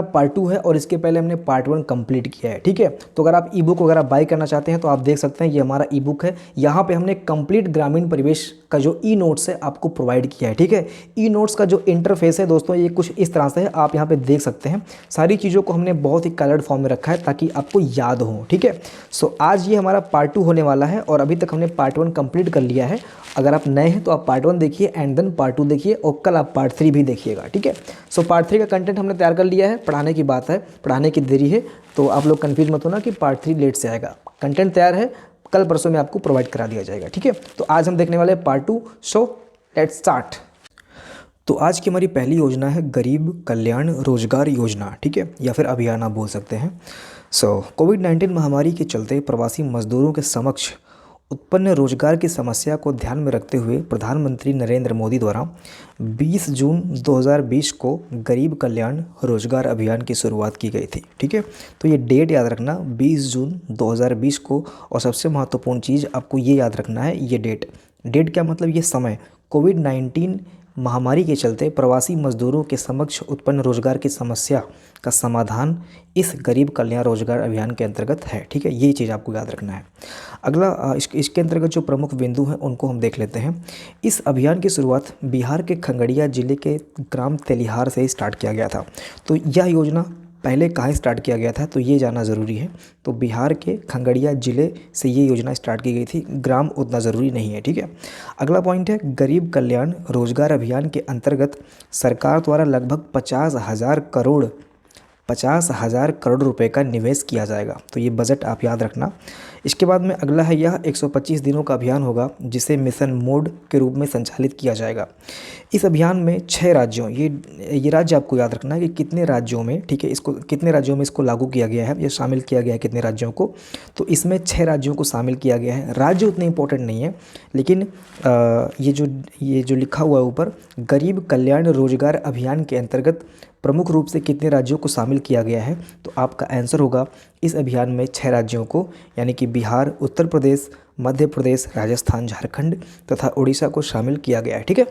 Part 2 है और इसके पहले हमने पार्ट 1 कंप्लीट किया है। ठीक है, तो अगर आप ई बुक वगैरह बाय करना चाहते हैं तो आप देख सकते हैं ये हमारा ई बुक है। यहाँ पे हमने कंप्लीट ग्रामीण परिवेश का जो ई नोट्स है आपको प्रोवाइड किया है। ठीक है, ई नोट्स का जो इंटरफेस है दोस्तों ये कुछ इस तरह से है, आप यहाँ पे देख सकते हैं। सारी चीज़ों को हमने बहुत ही कलर्ड फॉर्म में रखा है ताकि आपको याद हो। ठीक है, सो आज ये हमारा पार्ट 2 होने वाला है और अभी तक हमने पार्ट 1 कंप्लीट कर लिया है। अगर आप नए हैं तो आप पार्ट 1 देखिए एंड देन पार्ट 2 देखिए और कल आप पार्ट 3 भी देखिएगा। ठीक है, सो पार्ट 3 का कंटेंट हमने तैयार कर लिया है। पढ़ाने की बात है, पढ़ाने की देरी है तो आप लोग कंफ्यूज मत होना कि पार्ट 3 लेट से आएगा। कंटेंट तैयार है, कल परसों में आपको प्रोवाइड करा दिया जाएगा। ठीक है, तो आज हम देखने वाले हैं पार्ट 2। So let's start. तो आज की हमारी पहली योजना है गरीब कल्याण रोजगार योजना। ठीक है, या फिर अभियान आप बोल सकते हैं। कोविड-19 महामारी के चलते प्रवासी मजदूरों के समक्ष उत्पन्न रोजगार की समस्या को ध्यान में रखते हुए प्रधानमंत्री नरेंद्र मोदी द्वारा 20 जून 2020 को गरीब कल्याण रोजगार अभियान की शुरुआत की गई थी। ठीक है, तो ये डेट याद रखना 20 जून 2020 को। और सबसे महत्वपूर्ण चीज़ आपको ये याद रखना है, ये डेट क्या मतलब, ये समय। कोविड-19 महामारी के चलते प्रवासी मजदूरों के समक्ष उत्पन्न रोजगार की समस्या का समाधान इस गरीब कल्याण रोजगार अभियान के अंतर्गत है। ठीक है, ये चीज़ आपको याद रखना है। अगला इसके अंतर्गत जो प्रमुख बिंदु हैं उनको हम देख लेते हैं। इस अभियान की शुरुआत बिहार के खगड़िया जिले के ग्राम तेलिहार से स्टार्ट किया गया था। तो यह योजना पहले कहाँ स्टार्ट किया गया था तो ये जानना ज़रूरी है। तो बिहार के खगड़िया जिले से ये योजना स्टार्ट की गई थी, ग्राम उतना ज़रूरी नहीं है। ठीक है, अगला पॉइंट है गरीब कल्याण रोजगार अभियान के अंतर्गत सरकार द्वारा लगभग 50,000 करोड़ रुपए का निवेश किया जाएगा। तो ये बजट आप याद रखना। इसके बाद में अगला है, यह 125 दिनों का अभियान होगा जिसे मिशन मोड के रूप में संचालित किया जाएगा। इस अभियान में 6 राज्यों, ये राज्य आपको याद रखना है कि कितने राज्यों में, ठीक है, इसको कितने राज्यों में इसको लागू किया गया है, ये शामिल किया गया है कितने राज्यों को। तो इसमें 6 राज्यों को शामिल किया गया है। राज्य उतने इंपॉर्टेंट नहीं है, लेकिन ये जो लिखा हुआ है ऊपर, गरीब कल्याण रोजगार अभियान के अंतर्गत प्रमुख रूप से कितने राज्यों को शामिल किया गया है, तो आपका आंसर होगा इस अभियान में 6 राज्यों को, यानी कि बिहार, उत्तर प्रदेश, मध्य प्रदेश, राजस्थान, झारखंड तथा उड़ीसा को शामिल किया गया है। ठीक है,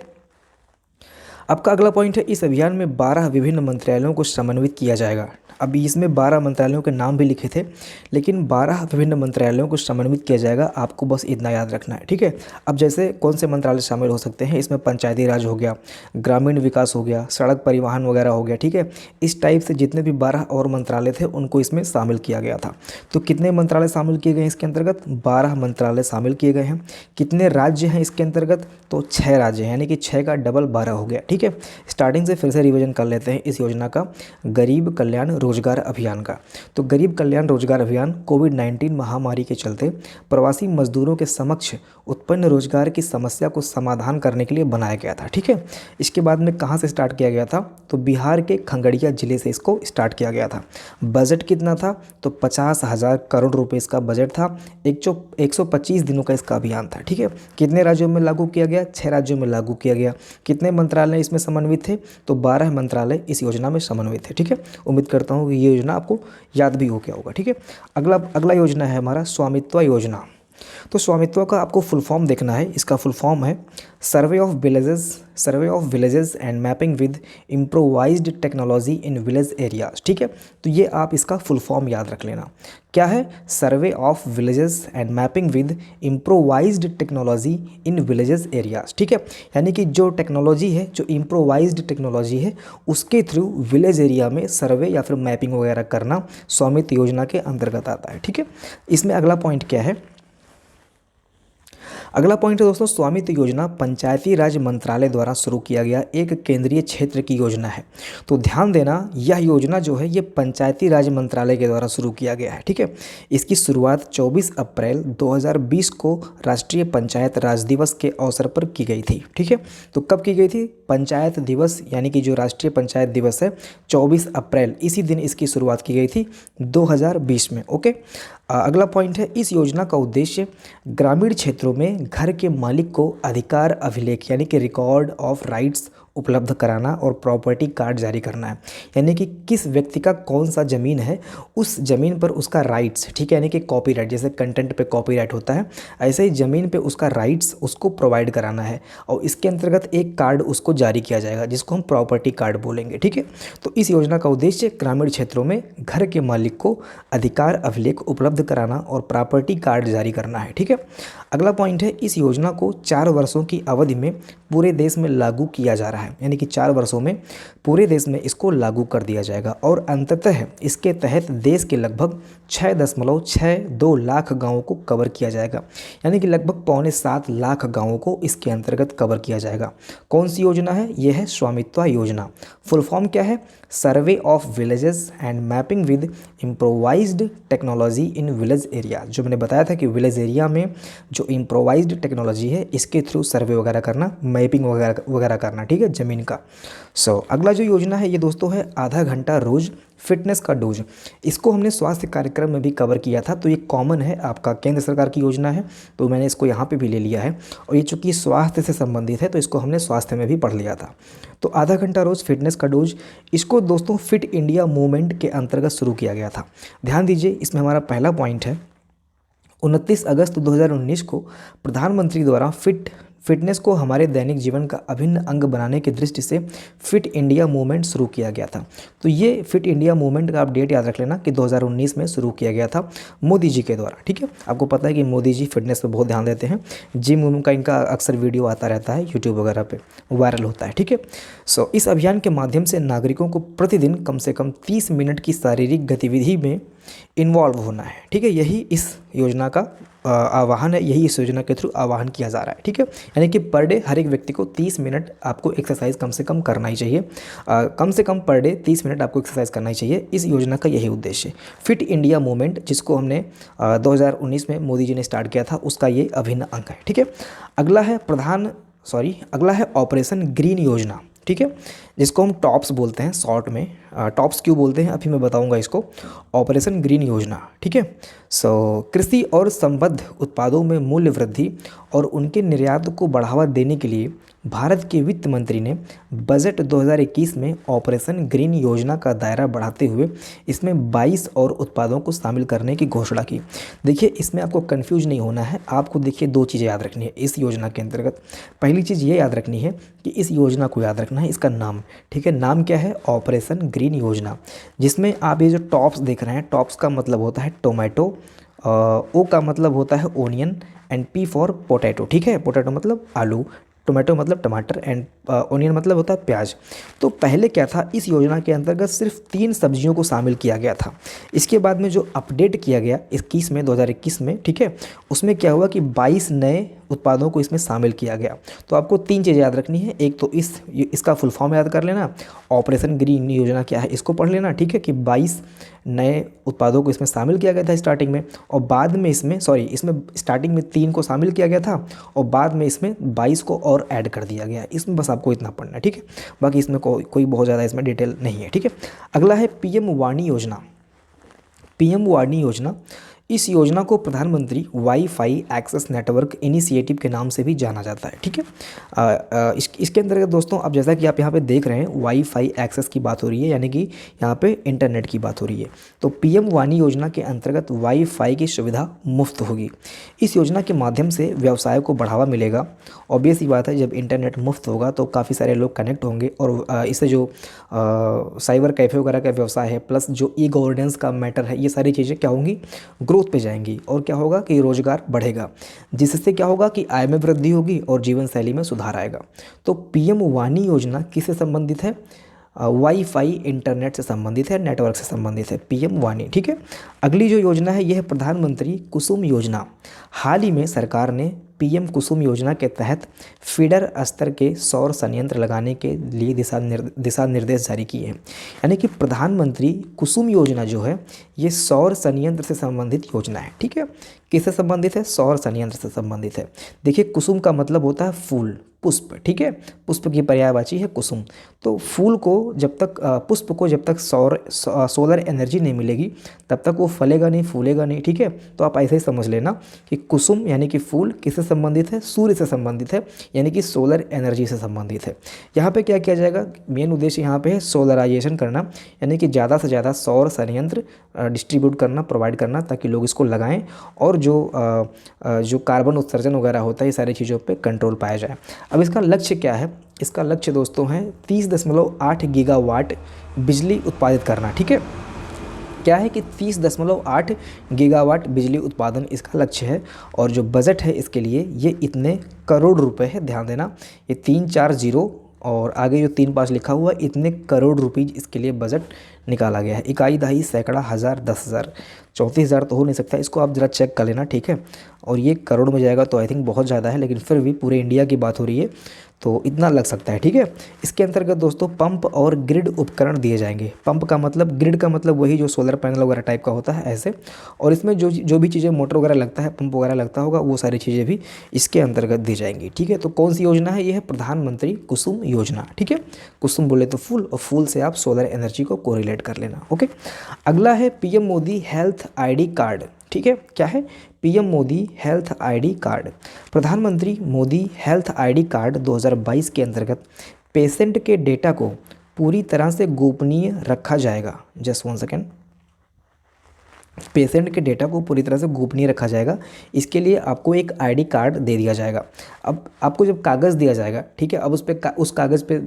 आपका अगला पॉइंट है, इस अभियान में 12 विभिन्न मंत्रालयों को समन्वित किया जाएगा। अभी इसमें 12 मंत्रालयों के नाम भी लिखे थे, लेकिन 12 विभिन्न मंत्रालयों को समन्वित किया जाएगा, आपको बस इतना याद रखना है। ठीक है, अब जैसे कौन से मंत्रालय शामिल हो सकते हैं, इसमें पंचायती राज हो गया, ग्रामीण विकास हो गया, सड़क परिवहन वगैरह हो गया। ठीक है, इस टाइप से जितने भी 12 और मंत्रालय थे उनको इसमें शामिल किया गया था। तो कितने मंत्रालय शामिल किए गए हैं इसके अंतर्गत, 12 मंत्रालय शामिल किए गए हैं। कितने राज्य हैं इसके अंतर्गत, तो 6 राज्य हैं, यानी कि 6 का डबल 12 हो गया। ठीक है, स्टार्टिंग से फिर से रिवीजन कर लेते हैं इस योजना का, गरीब कल्याण रोजगार अभियान का। तो गरीब कल्याण रोजगार अभियान कोविड-19 महामारी के चलते प्रवासी मजदूरों के समक्ष उत्पन्न रोजगार की समस्या को समाधान करने के लिए बनाया गया था। ठीक है, इसके बाद में कहाँ से स्टार्ट किया गया था, तो बिहार के खगड़िया जिले से इसको स्टार्ट किया गया था। बजट कितना था, तो 50,000 करोड़ रुपए इसका बजट था। 125 दिनों का इसका अभियान था। ठीक है, कितने राज्यों में लागू किया गया, 6 राज्यों में लागू किया गया। कितने मंत्रालय इसमें समन्वित थे, तो 12 मंत्रालय इस योजना में समन्वित थे। ठीक है, उम्मीद करता हूँ कि ये योजना आपको याद भी हो गया होगा। ठीक है, अगला योजना है हमारा स्वामित्व योजना। तो स्वामित्व का आपको फुल फॉर्म देखना है। इसका फुल फॉर्म है survey of villages and mapping with improvised technology in village areas. ठीक है, तो ये आप इसका फुल फॉर्म याद रख लेना। क्या है, survey of villages and mapping with improvised technology in villages areas. ठीक है, यानी कि जो टेक्नोलॉजी है, जो इम्प्रोवाइज्ड टेक्नोलॉजी है, उसके थ्रू विलेज एरिया में सर्वे या फिर मैपिंग वगैरह करना स्वामित्व योजना के अंतर्गत आता है। ठीक है, इसमें अगला पॉइंट क्या है, अगला पॉइंट है दोस्तों, स्वामित्व योजना पंचायती राज मंत्रालय द्वारा शुरू किया गया एक केंद्रीय क्षेत्र की योजना है। तो ध्यान देना, यह योजना जो है ये पंचायती राज मंत्रालय के द्वारा शुरू किया गया है। ठीक है, इसकी शुरुआत 24 अप्रैल 2020 को राष्ट्रीय पंचायत राज दिवस के अवसर पर की गई थी। ठीक है, तो कब की गई थी, पंचायत दिवस, यानी कि जो राष्ट्रीय पंचायत दिवस है 24 अप्रैल, इसी दिन इसकी शुरुआत की गई थी 2020 में। ओके, अगला पॉइंट है, इस योजना का उद्देश्य ग्रामीण क्षेत्रों में घर के मालिक को अधिकार अभिलेख, यानी कि रिकॉर्ड ऑफ राइट्स उपलब्ध कराना और प्रॉपर्टी कार्ड जारी करना है। यानी कि किस व्यक्ति का कौन सा ज़मीन है, उस ज़मीन पर उसका राइट्स, ठीक है, यानी कि कॉपीराइट, जैसे कंटेंट पे कॉपीराइट होता है, ऐसे ही ज़मीन पे उसका राइट्स उसको प्रोवाइड कराना है और इसके अंतर्गत एक कार्ड उसको जारी किया जाएगा जिसको हम प्रॉपर्टी कार्ड बोलेंगे, ठीक है। तो इस योजना का उद्देश्य ग्रामीण क्षेत्रों में घर के मालिक को अधिकार अभिलेख उपलब्ध कराना और प्रॉपर्टी कार्ड जारी करना है, ठीक है। अगला पॉइंट है, इस योजना को 4 वर्षों की अवधि में पूरे देश में लागू किया जा रहा है, यानी कि 4 वर्षों में पूरे देश में इसको लागू कर दिया जाएगा और अंततः इसके तहत देश के लगभग 6.62 लाख गाँवों को कवर किया जाएगा, यानी कि लगभग 6.25 लाख गाँवों को इसके अंतर्गत कवर किया जाएगा। कौन सी योजना है? यह है स्वामित्व योजना। फुल फॉर्म क्या है? Survey of villages and mapping with improvised technology in village area. जो मैंने बताया था कि विलेज एरिया में जो इम्प्रोवाइज्ड टेक्नोलॉजी है इसके थ्रू सर्वे वगैरह करना, मैपिंग वगैरह करना, ठीक है, ज़मीन का। अगला जो योजना है ये दोस्तों है आधा घंटा रोज़ फिटनेस का डोज। इसको हमने स्वास्थ्य कार्यक्रम में भी कवर किया था, तो ये कॉमन है, आपका केंद्र सरकार की योजना है, तो मैंने इसको यहाँ पे भी ले लिया है और ये चूँकि स्वास्थ्य से संबंधित है तो इसको हमने स्वास्थ्य में भी पढ़ लिया था। तो आधा घंटा रोज़ फिटनेस का डोज, इसको दोस्तों फिट इंडिया मूवमेंट के अंतर्गत शुरू किया गया था। ध्यान दीजिए, इसमें हमारा पहला पॉइंट है 29 अगस्त 2019 को प्रधानमंत्री द्वारा फिटनेस को हमारे दैनिक जीवन का अभिन्न अंग बनाने की दृष्टि से फिट इंडिया मूवमेंट शुरू किया गया था। तो ये फिट इंडिया मूवमेंट का आप डेट याद रख लेना कि 2019 में शुरू किया गया था मोदी जी के द्वारा, ठीक है। आपको पता है कि मोदी जी फिटनेस पे बहुत ध्यान देते हैं, जिम उम का इनका अक्सर वीडियो आता रहता है यूट्यूब वगैरह पे, वायरल होता है, ठीक है। इस अभियान के माध्यम से नागरिकों को प्रतिदिन कम से कम 30 मिनट की शारीरिक गतिविधि में इन्वॉल्व होना है, ठीक है। यही इस योजना का आह्वान है, यही इस योजना के थ्रू आह्वान किया जा रहा है, ठीक है। यानी कि पर डे हर एक व्यक्ति को 30 मिनट आपको एक्सरसाइज कम से कम करना ही चाहिए, कम से कम पर डे 30 मिनट आपको एक्सरसाइज करना ही चाहिए। इस योजना का यही उद्देश्य है। फिट इंडिया मूवमेंट जिसको हमने 2019 में मोदी जी ने स्टार्ट किया था, उसका ये अभिन्न अंग है, ठीक है। अगला है ऑपरेशन ग्रीन योजना, ठीक है, जिसको हम टॉप्स बोलते हैं शॉर्ट में। टॉप्स क्यों बोलते हैं अभी मैं बताऊंगा इसको। ऑपरेशन ग्रीन योजना, ठीक है। कृषि और संबद्ध उत्पादों में मूल्य वृद्धि और उनके निर्यात को बढ़ावा देने के लिए भारत के वित्त मंत्री ने बजट 2021 में ऑपरेशन ग्रीन योजना का दायरा बढ़ाते हुए इसमें 22 और उत्पादों को शामिल करने की घोषणा की। देखिए, इसमें आपको कंफ्यूज नहीं होना है, आपको देखिए 2 चीज़ें याद रखनी है इस योजना के अंतर्गत। पहली चीज़ ये याद रखनी है कि इस योजना को याद रखना है इसका नाम, ठीक है। नाम क्या है? ऑपरेशन ग्रीन योजना, जिसमें आप ये जो टॉप्स देख रहे हैं, टॉप्स का मतलब होता है टोमेटो, ओ का मतलब होता है onion and P for potato, ठीक है। पोटैटो मतलब आलू, टोमेटो मतलब टमाटर एंड ओनियन मतलब होता है प्याज। तो पहले क्या था, इस योजना के अंतर्गत सिर्फ 3 सब्जियों को शामिल किया गया था। इसके बाद में जो अपडेट किया गया 2021 में, ठीक है, उसमें क्या हुआ कि 22 नए उत्पादों को इसमें शामिल किया गया। तो आपको 3 चीज़ें याद रखनी है। एक तो इसका फुल फॉर्म याद कर लेना, ऑपरेशन ग्रीन योजना क्या है इसको पढ़ लेना, ठीक है, कि 22 नए उत्पादों को इसमें शामिल किया गया था स्टार्टिंग में, और बाद में इसमें स्टार्टिंग में 3 को शामिल किया गया था और बाद में इसमें 22 को और ऐड कर दिया गया। इसमें बस आपको इतना पढ़ना है, ठीक है। बाकी इसमें कोई बहुत ज़्यादा इसमें डिटेल नहीं है, ठीक है। अगला है पीएम वाणी योजना। पीएम वाणी योजना, इस योजना को प्रधानमंत्री वाईफाई एक्सेस नेटवर्क इनिशिएटिव के नाम से भी जाना जाता है, ठीक है। इसके अंतर्गत दोस्तों, अब जैसा कि आप यहाँ पे देख रहे हैं वाईफाई एक्सेस की बात हो रही है, यानी कि यहाँ पे इंटरनेट की बात हो रही है। तो पीएम वाणी योजना के अंतर्गत वाईफाई की सुविधा मुफ्त होगी। इस योजना के माध्यम से व्यवसाय को बढ़ावा मिलेगा। ऑब्वियस ही बात है, जब इंटरनेट मुफ्त होगा तो काफ़ी सारे लोग कनेक्ट होंगे और इससे जो साइबर कैफ़े वगैरह का व्यवसाय है, प्लस जो ई गवर्नेंस का मैटर है, ये सारी चीज़ें क्या होंगी, ग्रोथ पे जाएंगी। और क्या होगा कि रोजगार बढ़ेगा, जिससे क्या होगा कि आय में वृद्धि होगी और जीवन शैली में सुधार आएगा। तो पीएम वाणी योजना किससे संबंधित है? वाईफाई इंटरनेट से संबंधित है, नेटवर्क से संबंधित है पीएम वाणी, ठीक है। अगली जो योजना है यह है प्रधानमंत्री कुसुम योजना। हाल ही में सरकार ने पीएम कुसुम योजना के तहत फीडर स्तर के सौर संयंत्र लगाने के लिए दिशा निर्देश जारी किए हैं। यानी कि प्रधानमंत्री कुसुम योजना जो है ये सौर संयंत्र से संबंधित योजना है, ठीक है। किससे संबंधित है? सौर संयंत्र से संबंधित है। देखिए, कुसुम का मतलब होता है फूल, पुष्प, ठीक है। पुष्प की पर्यायवाची है कुसुम। तो फूल को जब तक पुष्प को जब तक सोलर एनर्जी नहीं मिलेगी तब तक वो फलेगा नहीं, फूलेगा नहीं, ठीक है। तो आप ऐसे ही समझ लेना कि कुसुम यानी कि फूल किससे संबंधित है? सूर्य से संबंधित है, यानी कि सोलर एनर्जी से संबंधित है। यहाँ पे क्या किया जाएगा? मेन उद्देश्य यहाँ पे है सोलराइजेशन करना, यानी कि ज़्यादा से ज़्यादा सौर संयंत्र डिस्ट्रीब्यूट करना, प्रोवाइड करना, ताकि लोग इसको लगाएं और जो कार्बन उत्सर्जन वगैरह होता है, ये सारी चीज़ों पे कंट्रोल पाया जाए। अब इसका लक्ष्य क्या है? इसका लक्ष्य दोस्तों है 30.8 गीगावाट बिजली उत्पादित करना। ठीक है, क्या है कि 30.8 गीगावाट बिजली उत्पादन इसका लक्ष्य है। और जो बजट है इसके लिए ये इतने करोड़ रुपए है, ध्यान देना, ये 340 और आगे जो 35 लिखा हुआ है, इतने करोड़ रुपीज़ इसके लिए बजट निकाला गया है। इकाई, दहाई, सैकड़ा, हज़ार, 10,000, 34,000 तो हो नहीं सकता, इसको आप ज़रा चेक कर लेना। ठीक है, और ये करोड़ में जाएगा तो आई थिंक बहुत ज़्यादा है, लेकिन फिर भी पूरे इंडिया की बात हो रही है तो इतना लग सकता है। ठीक है, इसके अंतर्गत दोस्तों पंप और ग्रिड उपकरण दिए जाएंगे। पंप का मतलब, ग्रिड का मतलब वही जो सोलर पैनल वगैरह टाइप का होता है ऐसे, और इसमें जो भी चीज़ें मोटर वगैरह लगता है, पंप वगैरह लगता होगा, वो सारी चीज़ें भी इसके अंतर्गत दी जाएंगी। ठीक है, तो कौन सी योजना है? ये है प्रधानमंत्री कुसुम योजना। ठीक है, कुसुम बोले तो फूल, और फूल से आप सोलर एनर्जी को कोरिलेट कर लेना। ओके, अगला है PM Modi health ID card. ठीक है, क्या है? PM Modi health ID card. प्रधानमंत्री मोदी हेल्थ आईडी कार्ड 2022 के अंतर्गत पेशेंट के डेटा को पूरी तरह से गोपनीय रखा जाएगा। Just 1 second. पेशेंट के डेटा को पूरी तरह से गोपनीय रखा जाएगा। इसके लिए आपको एक आईडी कार्ड दे दिया जाएगा। अब आपको जब कागज़ दिया जाएगा, ठीक है, अब उस कागज़ पे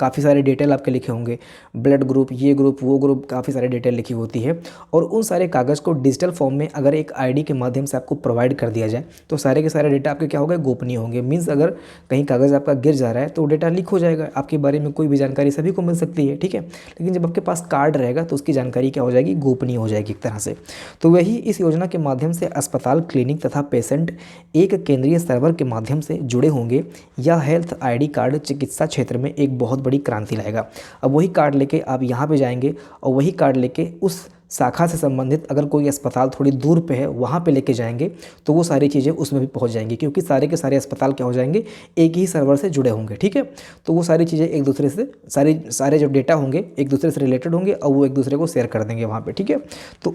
काफ़ी सारे डिटेल आपके लिखे होंगे, ब्लड ग्रुप, ये ग्रुप, वो ग्रुप, काफ़ी सारे डिटेल लिखी होती है। और उन सारे कागज़ को डिजिटल फॉर्म में अगर एक आईडी के माध्यम से आपको प्रोवाइड कर दिया जाए तो सारे के सारे डेटा आपके क्या होंगे? गोपनीय होंगे। मीन्स अगर कहीं कागज़ आपका गिर जा रहा है तो डेटा लीक हो जाएगा, आपके बारे में कोई भी जानकारी सभी को मिल सकती है। ठीक है, लेकिन जब आपके पास कार्ड रहेगा तो उसकी जानकारी क्या हो जाएगी? गोपनीय हो जाएगी एक तरह से। तो वही इस योजना के माध्यम से अस्पताल, क्लिनिक तथा पेशेंट एक केंद्रीय सर्वर के माध्यम से जुड़े होंगे। यह हेल्थ आईडी कार्ड चिकित्सा क्षेत्र में एक बहुत बड़ी क्रांति लाएगा। अब वही कार्ड लेके आप यहाँ पे जाएंगे और वही कार्ड लेके उस शाखा से संबंधित अगर कोई अस्पताल थोड़ी दूर पे है वहाँ पे लेके जाएंगे तो वो सारी चीज़ें उसमें भी पहुँच जाएंगी, क्योंकि सारे के सारे अस्पताल क्या हो जाएंगे? एक ही सर्वर से जुड़े होंगे। ठीक है, तो वो सारी चीज़ें एक दूसरे से, सारे जो डेटा होंगे एक दूसरे से रिलेटेड होंगे और वो एक दूसरे को शेयर कर देंगे वहाँ पर। ठीक है, तो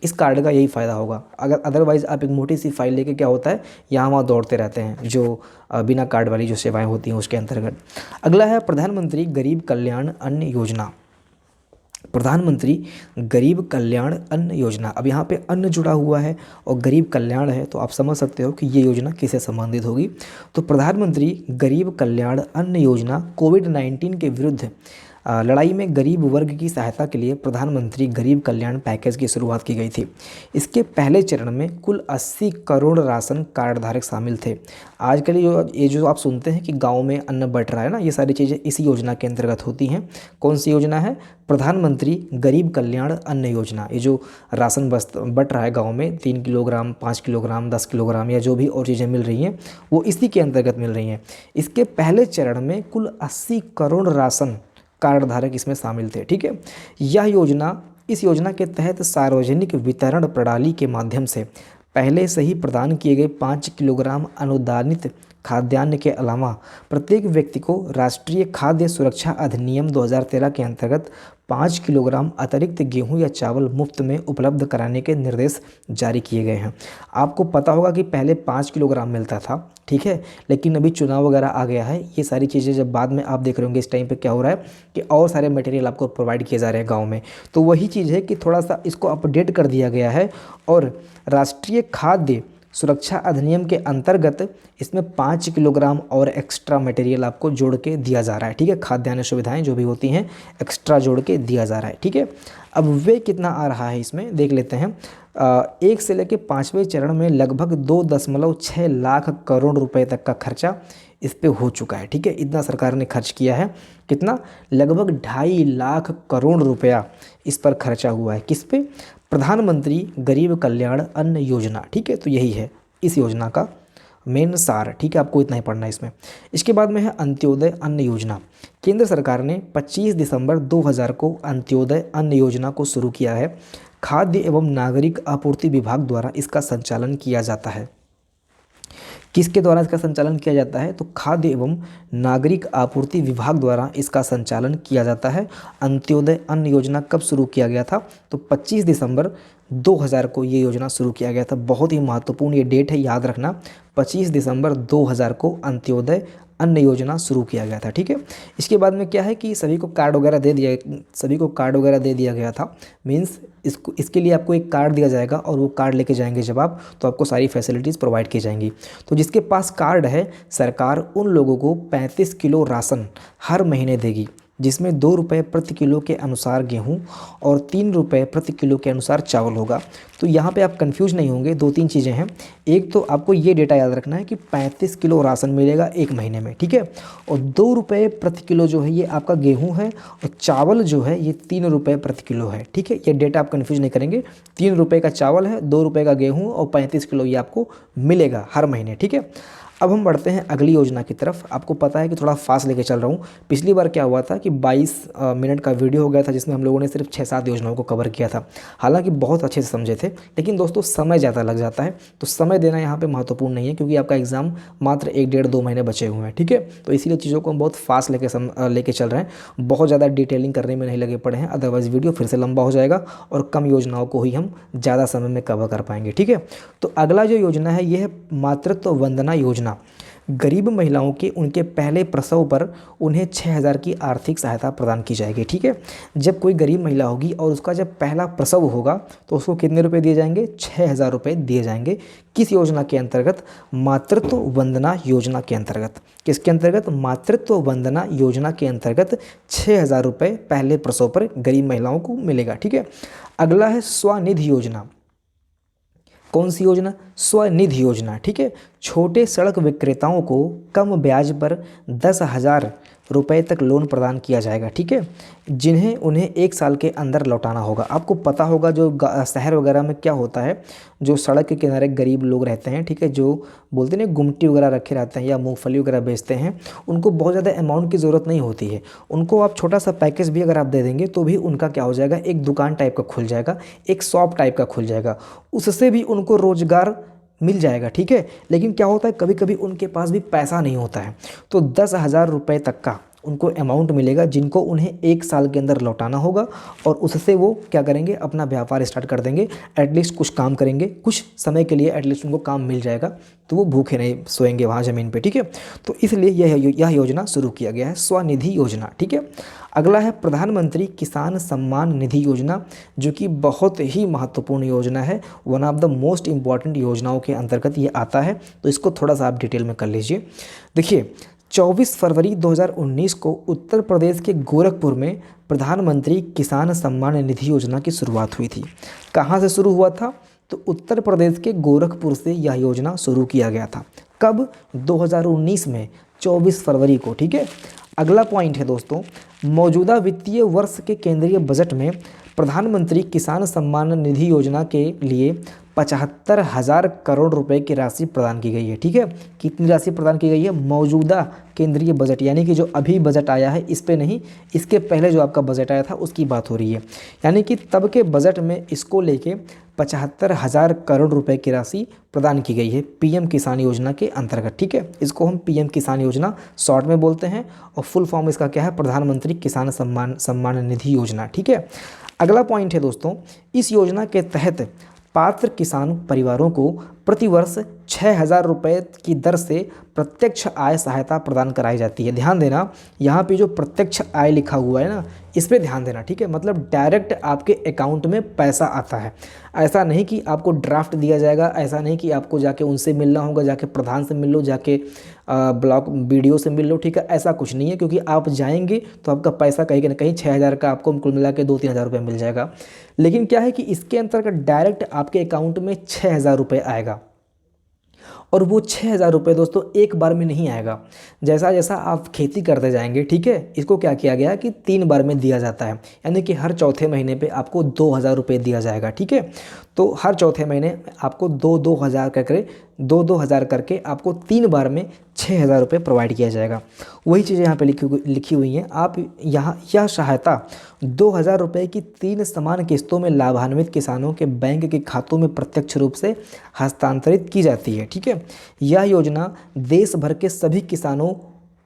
इस कार्ड का यही फ़ायदा होगा। अगर अदरवाइज़ आप एक मोटी सी फाइल लेके क्या होता है, यहाँ वहाँ दौड़ते रहते हैं, जो बिना कार्ड वाली जो सेवाएं होती हैं उसके अंतर्गत। अगला है प्रधानमंत्री गरीब कल्याण अन्न योजना। प्रधानमंत्री गरीब कल्याण अन्न योजना। अब यहाँ पे अन्न जुड़ा हुआ है और गरीब कल्याण है, तो आप समझ सकते हो कि ये योजना किससे संबंधित होगी। तो प्रधानमंत्री गरीब कल्याण अन्न योजना कोविड-19 के विरुद्ध लड़ाई में गरीब वर्ग की सहायता के लिए प्रधानमंत्री गरीब कल्याण पैकेज की शुरुआत की गई थी। इसके पहले चरण में कुल 80 करोड़ राशन कार्ड धारक शामिल थे। आजकल ये जो आप सुनते हैं कि गांव में अन्न बँट रहा है ना, ये सारी चीज़ें इसी योजना के अंतर्गत होती हैं। कौन सी योजना है? प्रधानमंत्री गरीब कल्याण अन्न योजना। ये जो राशन बँट रहा है गाँव में, 3 किलोग्राम, 5 किलोग्राम, 10 किलोग्राम या जो भी और चीज़ें मिल रही हैं वो इसी के अंतर्गत मिल रही हैं। इसके पहले चरण में कुल 80 करोड़ राशन कार्ड धारक इसमें शामिल थे। ठीक है, इस योजना के तहत सार्वजनिक वितरण प्रणाली के माध्यम से पहले से ही प्रदान किए गए 5 किलोग्राम अनुदानित खाद्यान्न के अलावा प्रत्येक व्यक्ति को राष्ट्रीय खाद्य सुरक्षा अधिनियम 2013 के अंतर्गत 5 किलोग्राम अतिरिक्त गेहूं या चावल मुफ्त में उपलब्ध कराने के निर्देश जारी किए गए हैं। आपको पता होगा कि पहले 5 किलोग्राम मिलता था, ठीक है, लेकिन अभी चुनाव वगैरह आ गया है। ये सारी चीज़ें जब बाद में आप देख रहे होंगे इस टाइम पे क्या हो रहा है कि और सारे मटेरियल आपको प्रोवाइड किए जा रहे हैं गाँव में। तो वही चीज़ है कि थोड़ा सा इसको अपडेट कर दिया गया है और राष्ट्रीय खाद्य सुरक्षा अधिनियम के अंतर्गत इसमें 5 किलोग्राम और एक्स्ट्रा मटेरियल आपको जोड़ के दिया जा रहा है। ठीक है, खाद्यान्न सुविधाएं जो भी होती हैं एक्स्ट्रा जोड़ के दिया जा रहा है। ठीक है, अब वे कितना आ रहा है इसमें देख लेते हैं। 1 से लेकर 5वें चरण में लगभग 2.6 लाख करोड़ रुपए तक का खर्चा इस पे हो चुका है। ठीक है, इतना सरकार ने खर्च किया है। कितना? लगभग 2.5 लाख करोड़ रुपया इस पर खर्चा हुआ है। किस पे? प्रधानमंत्री गरीब कल्याण अन्न योजना। ठीक है, तो यही है इस योजना का मेन सार। ठीक है, आपको इतना ही पढ़ना है इसमें। इसके बाद में है अंत्योदय अन्न योजना। केंद्र सरकार ने 25 दिसंबर 2000 को अंत्योदय अन्न योजना को शुरू किया है। खाद्य एवं नागरिक आपूर्ति विभाग द्वारा इसका संचालन किया जाता है। किसके द्वारा इसका संचालन किया जाता है? तो खाद्य एवं नागरिक आपूर्ति विभाग द्वारा इसका संचालन किया जाता है। अंत्योदय अन्न योजना कब शुरू किया गया था? तो 25 दिसंबर 2000 को ये योजना शुरू किया गया था। बहुत ही महत्वपूर्ण ये डेट है, याद रखना। 25 दिसंबर 2000 को अंत्योदय अन्न योजना शुरू किया गया था। ठीक है, इसके बाद में क्या है कि सभी को कार्ड वगैरह दे दिया गया था। मीन्स इसके लिए आपको एक कार्ड दिया जाएगा और वो कार्ड लेके जाएंगे जब आप, तो आपको सारी फैसिलिटीज़ प्रोवाइड की जाएंगी। तो जिसके पास कार्ड है, सरकार उन लोगों को 35 किलो राशन हर महीने देगी, जिसमें 2 रुपये प्रति किलो के अनुसार गेहूं और 3 रुपये प्रति किलो के अनुसार चावल होगा। तो यहाँ पे आप कंफ्यूज नहीं होंगे, 2-3 चीज़ें हैं। एक तो आपको ये डेटा याद रखना है कि 35 किलो राशन मिलेगा एक महीने में, ठीक है। और 2 रुपये प्रति किलो जो है ये आपका गेहूं है, और चावल जो है ये 3 रुपये प्रति किलो है, ठीक है। ये डेटा आप कन्फ्यूज नहीं करेंगे। 3 रुपये का चावल है, 2 रुपये का गेहूँ और 35 किलो ये आपको मिलेगा हर महीने, ठीक है। अब हम बढ़ते हैं अगली योजना की तरफ। आपको पता है कि थोड़ा फास्ट लेके चल रहा हूँ। पिछली बार क्या हुआ था कि 22 मिनट का वीडियो हो गया था, जिसमें हम लोगों ने सिर्फ 6-7 योजनाओं को कवर किया था। हालांकि बहुत अच्छे से समझे थे, लेकिन दोस्तों समय ज़्यादा लग जाता है, तो समय देना यहाँ पे महत्वपूर्ण नहीं है, क्योंकि आपका एग्जाम मात्र 1-1.5-2 महीने बचे हुए हैं, ठीक है। तो इसीलिए चीज़ों को हम बहुत फास्ट लेके चल रहे हैं, बहुत ज़्यादा डिटेलिंग करने में नहीं लगे पड़े हैं, अदरवाइज़ वीडियो फिर से लंबा हो जाएगा और कम योजनाओं को ही हम ज़्यादा समय में कवर कर पाएंगे, ठीक है। तो अगला जो योजना है ये है मातृत्व वंदना योजना। गरीब महिलाओं के उनके पहले प्रसव पर उन्हें 6,000 की आर्थिक सहायता प्रदान की जाएगी, ठीक है। जब कोई गरीब महिला होगी और उसका जब पहला प्रसव होगा तो उसको कितने रुपए दिए जाएंगे? 6,000 रुपये दिए जाएंगे। किस योजना के अंतर्गत? मातृत्व वंदना योजना के अंतर्गत। किसके अंतर्गत? मातृत्व वंदना योजना के अंतर्गत 6,000 रुपये पहले प्रसव पर गरीब महिलाओं को मिलेगा, ठीक है। अगला है स्वनिधि योजना। कौन सी योजना? स्वनिधि योजना, ठीक है। छोटे सड़क विक्रेताओं को कम ब्याज पर 10,000 रुपये तक लोन प्रदान किया जाएगा, ठीक है, जिन्हें उन्हें 1 साल के अंदर लौटाना होगा। आपको पता होगा जो शहर वगैरह में क्या होता है, जो सड़क के किनारे गरीब लोग रहते हैं, ठीक है, जो बोलते हैं गुमटी वगैरह रखे रहते हैं या मूंगफली वगैरह बेचते हैं, उनको बहुत ज़्यादा अमाउंट की ज़रूरत नहीं होती है। उनको आप छोटा सा पैकेज भी अगर आप दे देंगे तो भी उनका क्या हो जाएगा, एक दुकान टाइप का खुल जाएगा, एक शॉप टाइप का खुल जाएगा, उससे भी उनको रोज़गार मिल जाएगा, ठीक है। लेकिन क्या होता है, कभी कभी उनके पास भी पैसा नहीं होता है, तो 10,000 रुपये तक का उनको अमाउंट मिलेगा, जिनको उन्हें 1 साल के अंदर लौटाना होगा, और उससे वो क्या करेंगे, अपना व्यापार स्टार्ट कर देंगे। एटलीस्ट कुछ काम करेंगे, कुछ समय के लिए एटलीस्ट उनको काम मिल जाएगा, तो वो भूखे नहीं सोएंगे वहाँ ज़मीन पे, ठीक है। तो इसलिए यह योजना शुरू किया गया है, स्वनिधि योजना, ठीक है। अगला है प्रधानमंत्री किसान सम्मान निधि योजना, जो कि बहुत ही महत्वपूर्ण योजना है, one of the most important योजनाओं के अंतर्गत ये आता है। तो इसको थोड़ा सा आप डिटेल में कर लीजिए। देखिए, 24 फरवरी 2019 को उत्तर प्रदेश के गोरखपुर में प्रधानमंत्री किसान सम्मान निधि योजना की शुरुआत हुई थी। कहाँ से शुरू हुआ था? तो उत्तर प्रदेश के गोरखपुर से यह योजना शुरू किया गया था। कब? 2019 में 24 फरवरी को, ठीक है। अगला पॉइंट है दोस्तों, मौजूदा वित्तीय वर्ष के केंद्रीय बजट में प्रधानमंत्री किसान सम्मान निधि योजना के लिए 75,000 करोड़ रुपए की राशि प्रदान की गई है, ठीक है। कितनी राशि प्रदान की गई है? मौजूदा केंद्रीय बजट, यानी कि जो अभी बजट आया है इस पे नहीं, इसके पहले जो आपका बजट आया था उसकी बात हो रही है। यानी कि तब के बजट में इसको लेके 75,000 करोड़ रुपए की राशि प्रदान की गई है पीएम किसान योजना के अंतर्गत, ठीक है। इसको हम पीएम किसान योजना शॉर्ट में बोलते हैं, और फुल फॉर्म इसका क्या है? प्रधानमंत्री किसान सम्मान निधि योजना, ठीक है। अगला पॉइंट है दोस्तों, इस योजना के तहत पात्र किसान परिवारों को प्रतिवर्ष 6,000 रुपये की दर से प्रत्यक्ष आय सहायता प्रदान कराई जाती है। ध्यान देना, यहाँ पे जो प्रत्यक्ष आय लिखा हुआ है ना, इस पे ध्यान देना, ठीक है। मतलब डायरेक्ट आपके अकाउंट में पैसा आता है। ऐसा नहीं कि आपको ड्राफ्ट दिया जाएगा, ऐसा नहीं कि आपको जाके उनसे मिलना होगा, जाके प्रधान से मिल लो, जाके ब्लॉक बीडीओ से मिल लो, ठीक है। ऐसा कुछ नहीं है, क्योंकि आप जाएंगे तो आपका पैसा कहीं ना कहीं 6,000 का आपको कुल मिला के 2-3 हज़ार रुपये मिल जाएगा। लेकिन क्या है कि इसके अंतर्गत डायरेक्ट आपके अकाउंट में 6,000 रुपये आएगा, और वो 6,000 रुपये दोस्तों एक बार में नहीं आएगा। जैसा जैसा आप खेती करते जाएंगे, ठीक है, इसको क्या किया गया कि 3 बार में दिया जाता है, यानी कि हर चौथे महीने पे आपको 2,000 रुपये दिया जाएगा, ठीक है। तो हर चौथे महीने आपको 2-2 हज़ार करके 2-2 हज़ार करके आपको 3 बार में 6,000 रुपये प्रोवाइड किया जाएगा। वही चीज़ें यहाँ पे लिखी हुई हैं। आप यहाँ यह सहायता 2,000 रुपये की 3 समान किस्तों में लाभान्वित किसानों के बैंक के खातों में प्रत्यक्ष रूप से हस्तांतरित की जाती है, ठीक है। है। यह योजना देश भर के सभी किसानों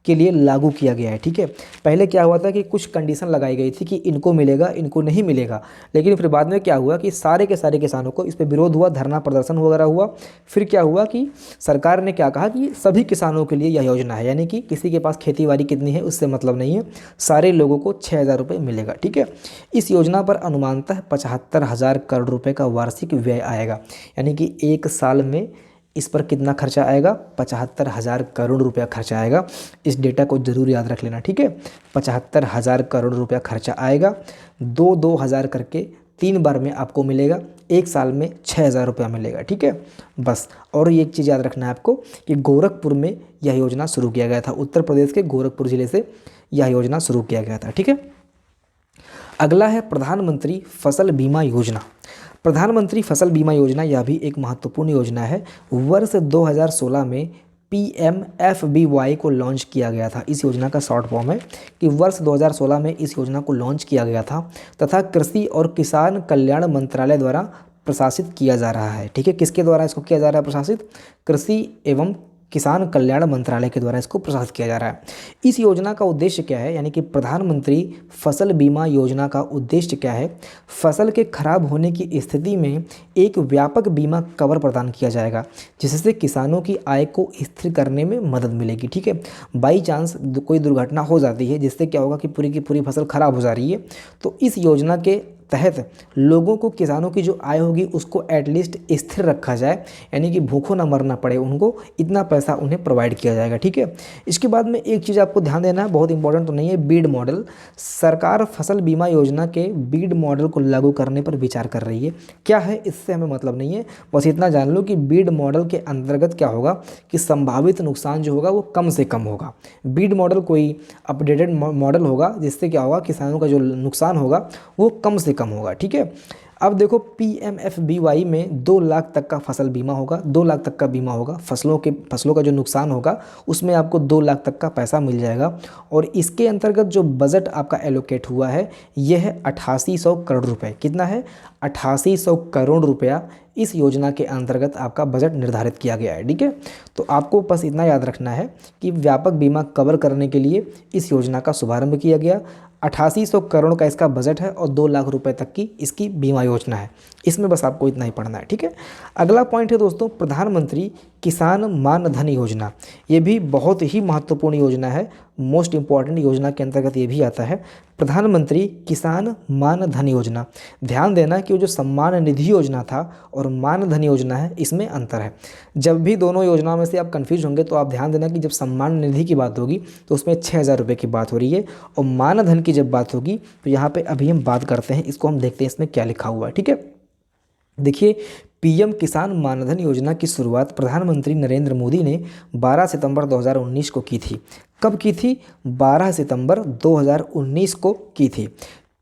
के लिए लागू किया गया है, ठीक है। पहले क्या हुआ था कि कुछ कंडीशन लगाई गई थी कि इनको मिलेगा, इनको नहीं मिलेगा, लेकिन फिर बाद में क्या हुआ कि सारे के सारे किसानों को इस पर विरोध हुआ, धरना प्रदर्शन वगैरह हुआ। फिर क्या हुआ कि सरकार ने क्या कहा कि सभी किसानों के लिए यह योजना है, यानी कि किसी के पास खेती बाड़ी कितनी है उससे मतलब नहीं है, सारे लोगों को 6,000 रुपये मिलेगा, ठीक है। इस योजना पर अनुमानतः 75,000 करोड़ रुपये का वार्षिक व्यय आएगा, यानी कि एक साल में इस पर कितना खर्चा आएगा, 75,000 करोड़ रुपया खर्चा आएगा। इस डेटा को जरूर याद रख लेना, ठीक है। 75,000 करोड़ रुपया खर्चा आएगा, 2,000 करके 3 बार में आपको मिलेगा, एक साल में 6,000 रुपया मिलेगा, ठीक है। बस, और ये एक चीज़ याद रखना है आपको कि गोरखपुर में यह योजना शुरू किया गया था, उत्तर प्रदेश के गोरखपुर जिले से यह योजना शुरू किया गया था, ठीक है। अगला है प्रधानमंत्री फसल बीमा योजना। प्रधानमंत्री फसल बीमा योजना यह भी एक महत्वपूर्ण योजना है। वर्ष 2016 में PMFBY को लॉन्च किया गया था। इस योजना का शॉर्ट फॉर्म है कि वर्ष 2016 में इस योजना को लॉन्च किया गया था तथा कृषि और किसान कल्याण मंत्रालय द्वारा प्रशासित किया जा रहा है, ठीक है। किसके द्वारा इसको किया जा रहा है प्रशासित? कृषि एवं किसान कल्याण मंत्रालय के द्वारा इसको प्रशासित किया जा रहा है। इस योजना का उद्देश्य क्या है, यानी कि प्रधानमंत्री फसल बीमा योजना का उद्देश्य क्या है? फसल के खराब होने की स्थिति में एक व्यापक बीमा कवर प्रदान किया जाएगा, जिससे किसानों की आय को स्थिर करने में मदद मिलेगी, ठीक है। बाई चांस कोई दुर्घटना हो जाती है जिससे क्या होगा कि पूरी की पूरी फसल खराब हो जा रही है, तो इस योजना के तहत लोगों को, किसानों की जो आय होगी उसको एटलीस्ट स्थिर रखा जाए, यानी कि भूखों ना मरना पड़े उनको, इतना पैसा उन्हें प्रोवाइड किया जाएगा, ठीक है। इसके बाद में एक चीज़ आपको ध्यान देना है, बहुत इंपॉर्टेंट तो नहीं है, बीड मॉडल। सरकार फसल बीमा योजना के बीड मॉडल को लागू करने पर विचार कर रही है। क्या है इससे हमें मतलब नहीं है, बस इतना जान लो कि बीड मॉडल के अंतर्गत क्या होगा कि संभावित नुकसान जो होगा वो कम से कम होगा। बीड मॉडल कोई अपडेटेड मॉडल होगा जिससे क्या होगा, किसानों का जो नुकसान होगा वो कम से कम होगा, ठीक है। अब देखो PMFBY में 2 लाख तक का फसल बीमा होगा, 2 लाख तक का बीमा होगा, फसलों का जो नुकसान होगा उसमें आपको 2 लाख तक का पैसा मिल जाएगा। और इसके अंतर्गत जो बजट आपका एलोकेट हुआ है यह है 8800 करोड़ रुपए। कितना है? 8800 करोड़ रुपया इस योजना के अंतर्गत आपका बजट निर्धारित किया गया है, ठीक है। तो आपको बस इतना याद रखना है कि व्यापक बीमा कवर करने के लिए इस योजना का शुभारंभ किया गया। 8800 करोड़ का इसका बजट है और 2 लाख रुपए तक की इसकी बीमा योजना है। इसमें बस आपको इतना ही पढ़ना है, ठीक है। अगला पॉइंट है दोस्तों, प्रधानमंत्री किसान मान धन योजना। ये भी बहुत ही महत्वपूर्ण योजना है, मोस्ट इंपॉर्टेंट योजना के अंतर्गत ये भी आता है, प्रधानमंत्री किसान मान धन योजना। ध्यान देना कि वो जो सम्मान निधि योजना था और मान धन योजना है, इसमें अंतर है। जब भी दोनों योजनाओं में से आप कंफ्यूज होंगे तो आप ध्यान देना कि जब सम्मान निधि की बात होगी तो उसमें 6,000 रुपये की बात हो रही है, और मान धन की जब बात होगी तो यहाँ पे अभी हम बात करते हैं, इसको हम देखते हैं इसमें क्या लिखा हुआ है, ठीक है। देखिए, PM किसान मानधन योजना की शुरुआत प्रधानमंत्री नरेंद्र मोदी ने 12 सितंबर 2019 को की थी। कब की थी? 12 सितंबर 2019 को की थी।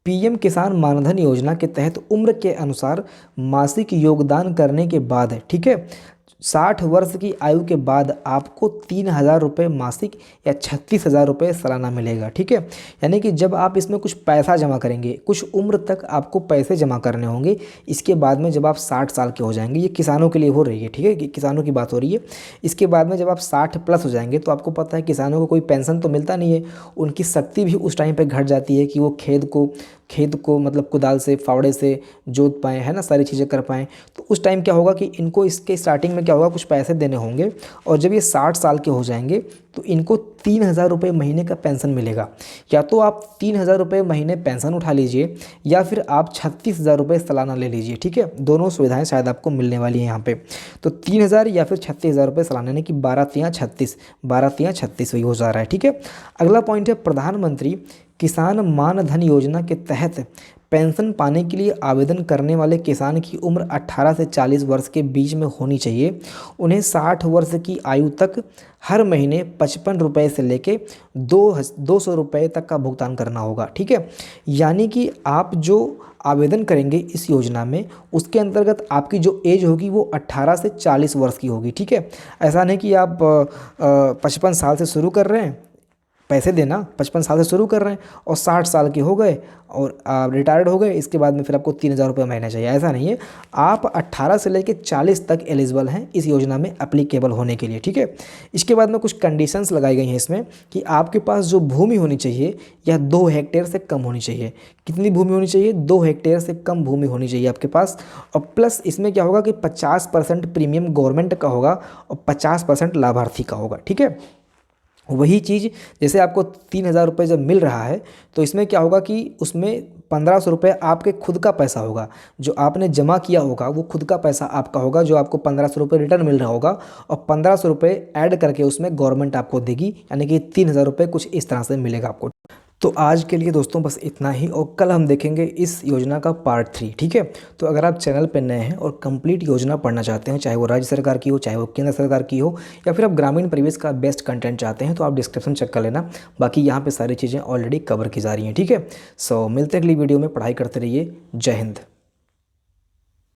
PM किसान मानधन योजना के तहत उम्र के अनुसार मासिक योगदान करने के बाद, ठीक है, 60 वर्ष की आयु के बाद आपको 3,000 रुपये मासिक या 36,000 रुपये सालाना मिलेगा, ठीक है। यानी कि जब आप इसमें कुछ पैसा जमा करेंगे, कुछ उम्र तक आपको पैसे जमा करने होंगे, इसके बाद में जब आप 60 साल के हो जाएंगे, ये किसानों के लिए हो रही है, ठीक है, कि किसानों की बात हो रही है। इसके बाद में जब आप 60 प्लस हो जाएंगे तो आपको पता है किसानों को कोई पेंशन तो मिलता नहीं है, उनकी शक्ति भी उस टाइम पर घट जाती है कि वो खेत को मतलब कुदाल से, फावड़े से जोत पाएँ, है ना, सारी चीज़ें कर पाएँ। तो उस टाइम क्या होगा कि इनको इसके स्टार्टिंग में क्या होगा, कुछ पैसे देने होंगे, और जब ये 60 साल के हो जाएंगे तो इनको 3,000 रुपये महीने का पेंशन मिलेगा। या तो आप 3,000 रुपये महीने पेंशन उठा लीजिए या फिर आप 36,000 रुपये सालाना ले लीजिए, ठीक है। दोनों सुविधाएं शायद आपको मिलने वाली हैं यहाँ पे। तो 3,000 या फिर 36,000 रुपये सालाना, यानी कि 12×3=36 वही हो जा रहा है, ठीक है। अगला पॉइंट है, प्रधानमंत्री किसान मान धन योजना के तहत पेंशन पाने के लिए आवेदन करने वाले किसान की उम्र 18 से 40 वर्ष के बीच में होनी चाहिए। उन्हें 60 वर्ष की आयु तक हर महीने 55 रुपये से लेके 200 रुपये तक का भुगतान करना होगा, ठीक है। यानी कि आप जो आवेदन करेंगे इस योजना में, उसके अंतर्गत आपकी जो एज होगी वो 18 से 40 वर्ष की होगी, ठीक है। ऐसा नहीं कि आप 55 साल से शुरू कर रहे हैं पैसे देना 55 साल से शुरू कर रहे हैं और 60 साल के हो गए और आप रिटायर्ड हो गए, इसके बाद में फिर आपको 3,000 रुपये महीना चाहिए। ऐसा नहीं है, आप 18 से लेकर 40 तक एलिजिबल हैं इस योजना में एप्लीकेबल होने के लिए, ठीक है। इसके बाद में कुछ कंडीशंस लगाई गई हैं इसमें कि आपके पास जो भूमि होनी चाहिए यह 2 हेक्टेयर से कम होनी चाहिए। कितनी भूमि होनी चाहिए? 2 हेक्टेयर से कम भूमि होनी चाहिए आपके पास। और प्लस इसमें क्या होगा कि 50% प्रीमियम गवर्नमेंट का होगा और 50% लाभार्थी का होगा, ठीक है। वही चीज़ जैसे आपको 3,000 रुपये जब मिल रहा है तो इसमें क्या होगा कि उसमें 1,500 रुपये आपके खुद का पैसा होगा, जो आपने जमा किया होगा वो खुद का पैसा आपका होगा, जो आपको 1,500 रुपये रिटर्न मिल रहा होगा और 1,500 रुपये ऐड करके उसमें गवर्नमेंट आपको देगी, यानी कि 3,000 रुपये कुछ इस तरह से मिलेगा आपको। तो आज के लिए दोस्तों बस इतना ही और कल हम देखेंगे इस योजना का पार्ट 3, ठीक है। तो अगर आप चैनल पर नए हैं और कंप्लीट योजना पढ़ना चाहते हैं, चाहे वो राज्य सरकार की हो, चाहे वो केंद्र सरकार की हो, या फिर आप ग्रामीण परिवेश का बेस्ट कंटेंट चाहते हैं, तो आप डिस्क्रिप्शन चेक कर लेना। बाकी यहाँ पे सारी चीज़ें ऑलरेडी कवर की जा रही हैं, ठीक है। सो मिलते हैं अगली वीडियो में, पढ़ाई करते रहिए। जय हिंद।